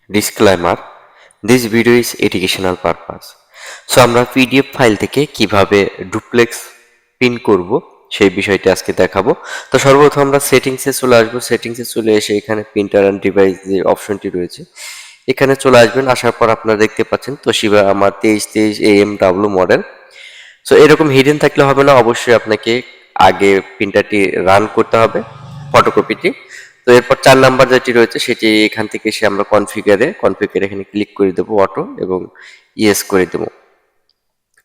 Disclaimer, this video is educational purpose. So আমরা PDF file থেকে কিভাবে ডুপ্লেক্স প্রিন্ট করব সেই বিষয়টি আজকে দেখাবো। তো সর্বপ্রথম আমরা সেটিংসে চলে আসবো। সেটিংসে চলে এসে এখানে প্রিন্টার অ্যান্ড ডিভাইস যে অপশনটি রয়েছে এখানে চলে আসবেন। আসার পর আপনারা দেখতে পাচ্ছেন তোশিবা আমার 2323 AMW মডেল। সো এরকম হিডেন থাকলে হবে না, অবশ্যই আপনাকে আগে প্রিন্টারটি রান করতে হবে ফটোকপিটি। তো এরপর 4 নাম্বার যেটি রয়েছে সেটি এখান থেকে এসে আমরা কনফিগারে এখানে ক্লিক করে দেবো অটো এবং ইয়েস করে দেবো।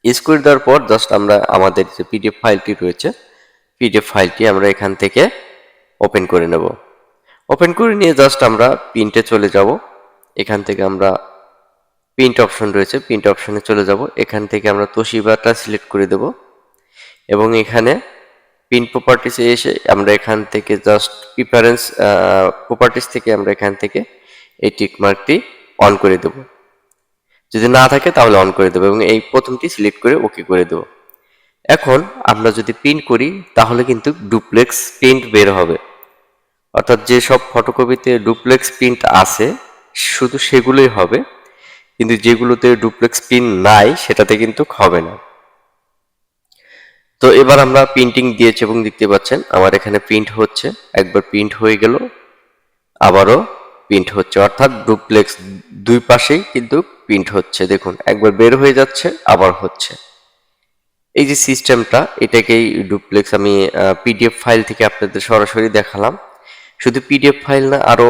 ইয়েস করে দেওয়ার পর জাস্ট আমরা আমাদের যে পিডিএফ ফাইলটি রয়েছে পিডিএফ ফাইলটি আমরা এখান থেকে ওপেন করে নেব। ওপেন করে নিয়ে জাস্ট আমরা প্রিন্টে চলে যাব। এখান থেকে আমরা প্রিন্ট অপশন রয়েছে, প্রিন্ট অপশনে চলে যাব। এখান থেকে আমরা তোশিবাটা সিলেক্ট করে দেব এবং এখানে প্রিন্ট প্রপার্টিসে এসে আমরা এখান থেকে জাস্ট প্রিফারেন্স প্রপার্টিস থেকে আমরা এখান থেকে এই টিক মার্কটি অন করে দেব। যদি না থাকে তাহলে অন করে দেবো এবং এই প্রথমটি সিলেক্ট করে ওকে করে দেব। এখন আমরা যদি প্রিন্ট করি তাহলে কিন্তু ডুপ্লেক্স প্রিন্ট বের হবে, অর্থাৎ যেসব ফটোকপিতে ডুপ্লেক্স প্রিন্ট আছে শুধু সেগুলোই হবে, কিন্তু যেগুলোতে ডুপ্লেক্স প্রিন্ট নাই সেটাতে কিন্তু হবে না। তো এবার আমরা প্রিন্টিং দিয়েছি এবং দেখতে পাচ্ছেন আমার এখানে প্রিন্ট হচ্ছে। একবার প্রিন্ট হয়ে গেল, আবারও প্রিন্ট হচ্ছে, অর্থাৎ ডুপ্লেক্স দুই পাশেই কিন্তু প্রিন্ট হচ্ছে। দেখুন একবার বের হয়ে যাচ্ছে আবার হচ্ছে। এই যে সিস্টেমটা এটাকেই ডুপ্লেক্স আমি পিডিএফ ফাইল থেকে আপনাদের সরাসরি দেখালাম। শুধু পিডিএফ ফাইল না, আরও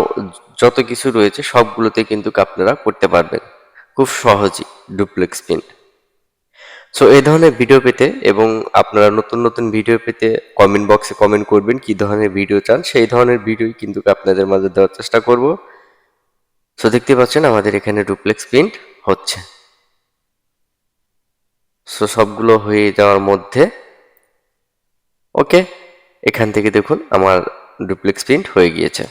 যত কিছু রয়েছে সবগুলোতে কিন্তু আপনারা করতে পারবেন খুব সহজেই ডুপ্লেক্স প্রিন্ট। সো এই ধরনের ভিডিও পেতে এবং আপনারা নতুন নতুন ভিডিও পেতে কমেন্ট বক্সে কমেন্ট করবেন কি ধরনের ভিডিও চান, সেই ধরনের ভিডিও কিন্তু আপনাদের মাঝে দেওয়ার চেষ্টা করব। সো দেখতে পাচ্ছেন আমাদের এখানে ডুপ্লেক্স প্রিন্ট হচ্ছে। সো সবগুলো হয়ে যাওয়ার মধ্যে ওকে, এখান থেকে দেখুন আমার ডুপ্লেক্স প্রিন্ট হয়ে গিয়েছে।